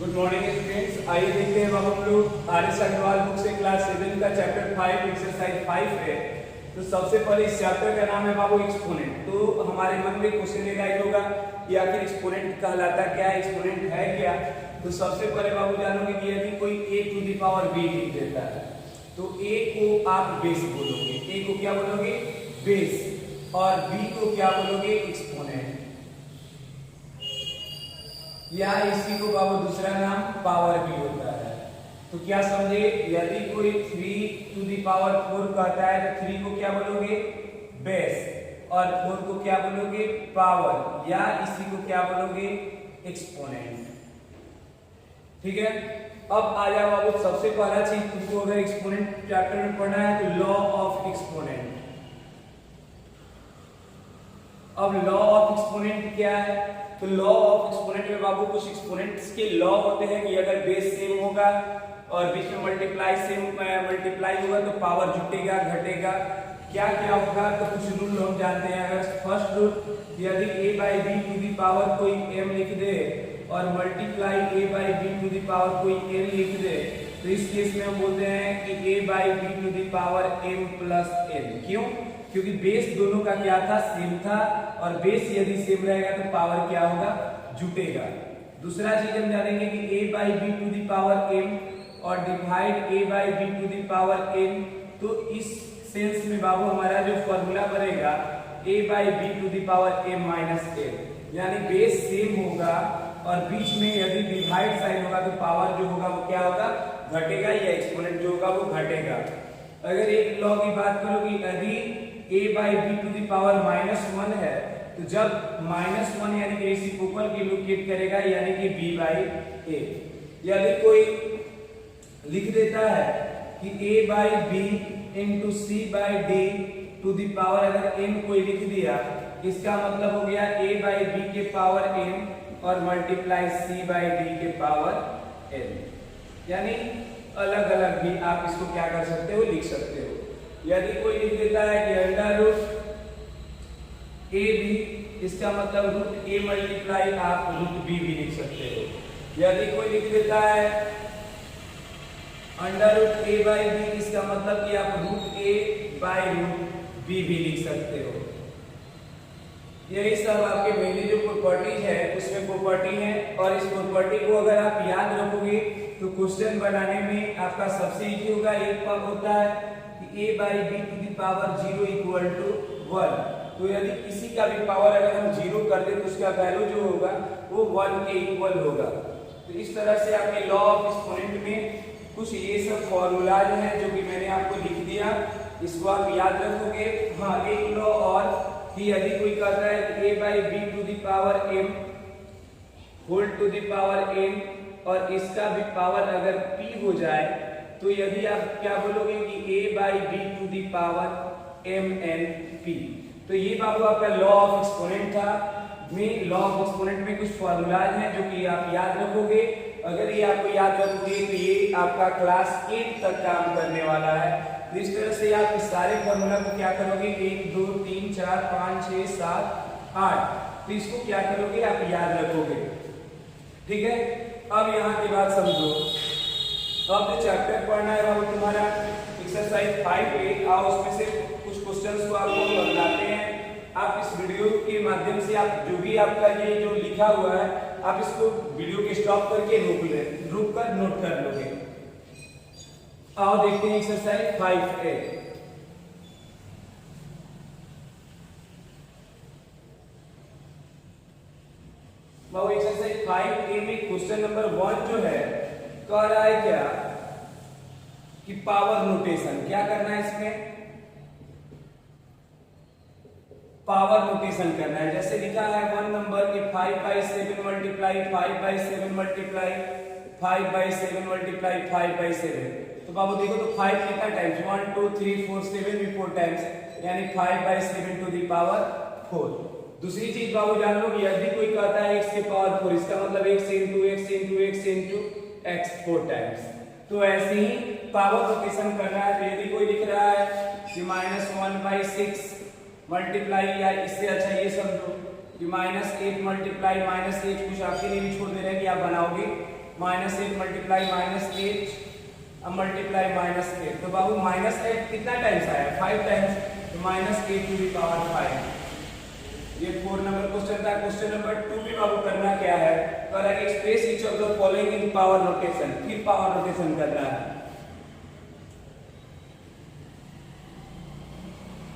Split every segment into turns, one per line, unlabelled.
Good morning students. आइए देखते हैं अब हम लोग आर.एस. अग्रवाल बुक से क्लास 7 का चैप्टर 5 एक्सरसाइज 5 है। तो सबसे पहले इस चैप्टर का नाम है बाबू एक्सपोनेंट। तो हमारे मन में क्वेश्चन राइज होगा कि आखिर एक्सपोनेंट कहलाता क्या है, एक्सपोनेंट है क्या। तो सबसे पहले बाबू जानोगे कि यदि कोई a to the power b लिख देता है तो a को आप बेस बोलोगे, a को क्या बोलोगे बेस, और b को क्या बोलोगे एक्सपोनेंट, या इसी को बाबू दूसरा नाम पावर भी होता है। तो क्या समझे, यदि कोई 3 टू द पावर 4 कहता है तो 3 को क्या बोलोगे बेस और 4 को क्या बोलोगे पावर, या इसी को क्या बोलोगे एक्सपोनेंट। ठीक है, अब आ जाओ बाबू सबसे पहला चीज तुमको अगर एक्सपोनेंट चैप्टर में पढ़ना है तो लॉ ऑफ एक्सपोनेंट। अब लॉ ऑफ एक्सपोनेंट क्या है, तो लॉ ऑफ एक्सपोनेंट में बाबू कुछ एक्सपोनेंट्स के लॉ होते हैं कि अगर बेस सेम होगा और बीच में मल्टीप्लाई होगा तो पावर जुटेगा घटेगा, क्या क्या होगा। तो कुछ रूल हम जानते हैं। अगर फर्स्ट रूल, यदि a by B to the power कोई m लिख दे और multiply a by B to the power कोई n लिख दे तो इस केस में हम बोलते हैं कि a by B to the power m plus n। क्यों? क्योंकि बेस दोनों का क्या था सेम था, और बेस यदि सेम रहेगा तो पावर क्या होगा जुटेगा। दूसरा चीज हम जानेंगे कि a by B to the power m और divide a by B to the power n। तो इस सेंस में बाबू हमारा जो फॉर्मूला बनेगा a by B to the power m minus n, यानी बेस सेम होगा और बीच में यदि डिवाइड साइन होगा तो पावर जो होगा वो क्या होगा घटेगा, या एक्सपोनेंट जो होगा वो घटेगा। अगर एक लॉ की बात करो कि यदि a by B to the power -1 है तो जब -1 यानी कि रेसिप्रोकल की लोकेट करेगा यानी कि b बाई a। यदि कोई लिख देता है कि a by b into c by d to the power, अगर m कोई लिख दिया इसका मतलब हो गया a बाई b के पावर m और मल्टीप्लाई c बाई d के पावर n, यानी अलग अलग भी आप इसको क्या कर सकते हो लिख सकते हो। यदि कोई लिख देता है कि अंडर रूट ए बी, इसका मतलब रूट ए मल्टीप्लाई आप रूट बी भी लिख सकते हो। यदि कोई लिख देता है under root A by B, इसका मतलब कि आप root A by root B भी लिख सकते हो। यही सब आपके मेनली जो प्रॉपर्टीज है उसमें प्रॉपर्टी है, और इस प्रॉपर्टी को अगर आप याद रखोगे तो क्वेश्चन बनाने में आपका सबसे इजी होगा। एक पद होता है कि a by B to the power 0 equal to 1। तो यदि किसी का भी पावर अगर हम 0 कर दें तो उसका वैल्यू जो होगा वो 1 के इक्वल होगा। तो इस तरह से आपके लॉ ऑफ एक्सपोनेंट में कुछ ये सब फॉर्मूलाज हैं जो कि मैंने आपको लिख दिया, इसको आप याद रखोगे। हाँ, एक लॉ और कि यदि कोई कहता है a by B to the power m whole to the power n और इसका भी पावर अगर p हो जाए तो यदि आप क्या बोलोगे कि a by B to the power m n p। तो ये बाबू आपका लॉ ऑफ एक्सपोनेंट था। में लॉ ऑफ एक्सपोनेंट में कुछ फॉर्मूलाज हैं जो कि आप याद रखोगे। अगर ये आपको याद रखोगे तो ये आपका क्लास 8 तक काम करने वाला है। तो इस तरह से आप इस सारे फॉर्मूला को क्या करोगे 1 2 3 4 5 6 7 8, तो इसको क्या करोगे आप याद रखोगे। ठीक है, अब यहाँ की बात समझो। अब जो चैप्टर पढ़ना है बाबू तुम्हारा एक्सरसाइज 5 पे, आओ उसमें से कुछ क्वेश्चंस को आपको बताते हैं। आप इस वीडियो के माध्यम से आप जो भी आपका ये जो लिखा हुआ है आप इसको वीडियो के स्टॉप करके रोक कर नोट कर लोगे। आओ देखते हैं एक्सरसाइज 5A। बाबू एक्सरसाइज 5A में क्वेश्चन नंबर 1 जो है कह रहा है क्या कि पावर नोटेशन। क्या करना है इसमें, पावर नोटेशन करना है। जैसे लिखा है 1 नंबर के 5 by 7 multiply 5 by 7 multiply 5 by 7 multiply 5 by 7। तो बाबू देखो तो 5 कितना टाइम्स 1 2 3 4 7 भी 4 टाइम्स, यानी 5 बाई 7 टू दी पावर 4। दूसरी चीज बाबू जान लो कि यदि कोई कहता है x के पावर 4, इसका मतलब x into x into x into x 4 times. तो ऐसे ही पावर नोटेशन करना है। तो यदि कोई लिख रहा है कि -1/6 मल्टीप्लाई, या इससे अच्छा ये समझो कि -8 मल्टीप्लाई -8, कुछ आपके लिए भी छोड़ दे रहे हैं कि आप बनाओगे -8 मल्टीप्लाई -8 अब मल्टीप्लाई -8, तो बाबू -8 कितना टाइम्स आया? 5 टाइम्स, तो -8 टू द पावर 5। ये 4 नंबर क्वेश्चन था। क्वेश्चन नंबर 2 भी बाबू करना क्या है, तो express each of the following in power notation, फिर पावर नोटेशन करना है।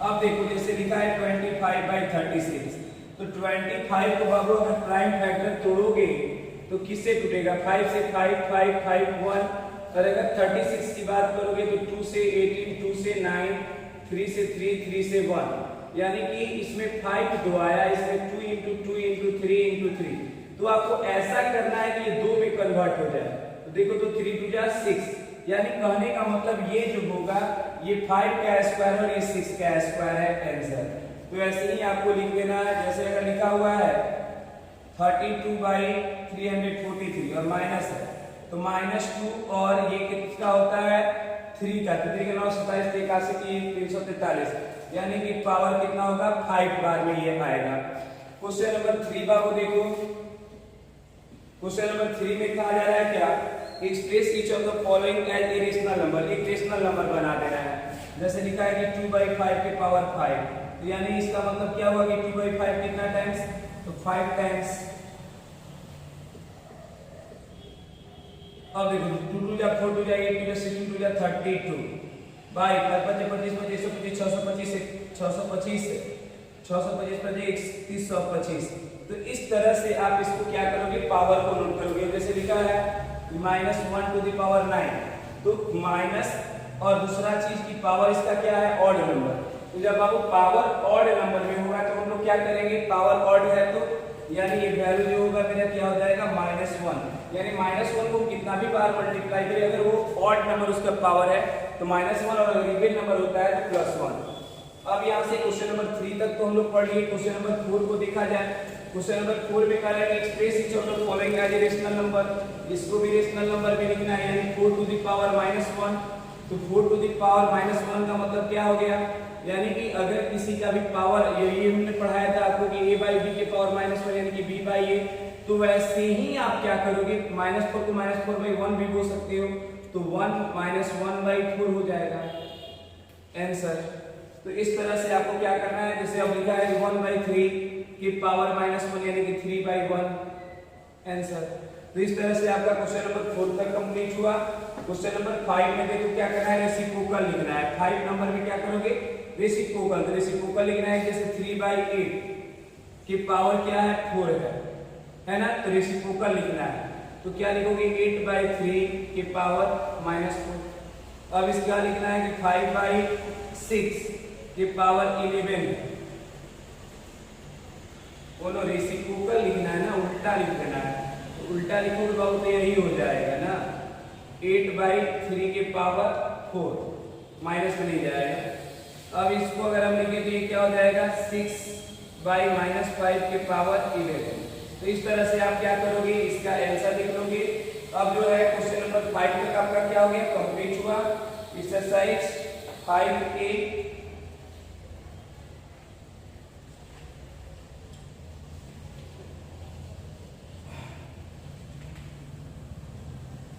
अब देखो जैसे लिखा है 25/36, तो 25 को बाबू अगर प्राइम फैक्टर तोड़ोगे तो किससे टूटेगा? 5 से 5, 5, 5, 1। और अगर 36 की बात करोगे तो 2 से 18, 2 से 9, 3 से 3, 3 से 1, यानी कि इसमें 5 दो आया, इसमें 2 into 2 into 3 into 3। तो आपको ऐसा करना है कि ये 2 में कन्वर्ट हो जाए। तो देखो तो 3 2 जा 6, यानी कहने का मतलब ये जो होगा ये 5 का स्क्वायर और ये 6 का स्क्वायर है आंसर। तो ऐसे ही आपको लिख देना है, जैसे अगर लिखा हुआ है 32/343 और माइनस है तो -2 और ये किसका होता है? 3 का, तो 3 के 9 27 81 343, यानी कि पावर कितना होगा? 5 बार में ये आएगा। क्वेश्चन नंबर 3 बाबू देखो, क्वेश्चन नंबर 3 में कहा जा रहा है क्या? Express each of the following as a rational number, एक रेशनल नंबर बना देना है। जैसे लिखा है कि 2/5 के पावर 5, तो यानी इसका मतलब क्या हुआ कि 2/5 कितना टाइम्स? तो 5 टाइम्स। अब देखो 2 2 जा 4 2 जा 8 2 जा 16 2 जा 32 बाई 5 5 25 25 625 625 625 325। तो इस तरह से आप इसको क्या करोगे? पावर को नोट करोगे। जैसे लिखा है -1 टू द पावर 9, तो माइनस और दूसरा चीज की पावर इसका क्या है? Odd number. तो जब आपको पावर ऑड नंबर में होगा तो हम लोग क्या करेंगे? पावर ऑड है तो यानी ये वैल्यू जो होगा मेरा क्या हो जाएगा? -1, यानी -1 को कितना भी बार मल्टीप्लाई करें, अगर वो ऑड नंबर उसका पावर है तो -1, और अगर इवन नंबर होता है तो +1। अब यहाँ से क्वेश्चन नंबर 3 तक तो हम लोग पढ़ लिए। क्वेश्चन नंबर 4 को देखा जाए। क्वेश्चन नंबर 4 में कहा है express each of the following as a rational number, इसको भी रेशनल नंबर में लिखना है, यानी 4 टू द पावर -1। तो 4 टू द पावर -1 का मतलब क्या हो गया? यानी कि अगर किसी का भी पावर, ये हमने पढ़ाया था आपको कि a/b के पावर -1 यानी कि b/a, तो वैसे ही आप क्या करोगे? -4 को -4/1 भी बोल सकते हो, तो 1 -1/4 हो जाएगा आंसर। तो इस तरह से आपको क्या करना है? जैसे अब लिखा है 1/3 की पावर -1 यानी कि 3/1 आंसर। तो इस तरह से आपका क्वेश्चन नंबर 4 तक कंप्लीट हुआ। क्वेश्चन नंबर 5 में देखो क्या करना है? रेसिप्रोकल लिखना है। 5 नंबर में क्या करोगे? रेसिप्रोकल। तो रेसिप्रोकल लिखना है, जैसे 3/8 की पावर क्या है? 4 है ना, तो रेसिप्रोकल लिखना है। तो क्या लिखोगे? 8/3 की पावर -4। अब इसका लिखना है कि 5/6 की पावर 11। बोलो रेसिप्रोकल लिखना है ना, उल्टा लिखना है। तो उल्टा लिखोगे बाबू तो यही हो जाएगा ना, 8/3 के पावर 4, माइनस में नहीं जाएगा। अब इसको अगर हम लिखें तो ये क्या हो जाएगा? 6/-5 के पावर 11। तो इस तरह से आप क्या करोगे? इसका आंसर लिख लोगे। अब जो है क्वेश्चन नंबर 5 तक आपका क्या हो गया? कंप्लीट हुआ। एक्सरसाइज 5A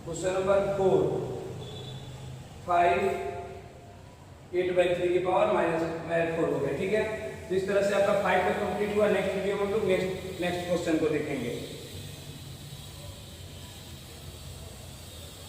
क्वेश्चन नंबर 4 5 8/3 की पावर -4 हो गया। ठीक है, तो इस तरह से आपका 5 तक कंप्लीट हुआ। नेक्स्ट वीडियो में हम लोग नेक्स्ट क्वेश्चन को देखेंगे।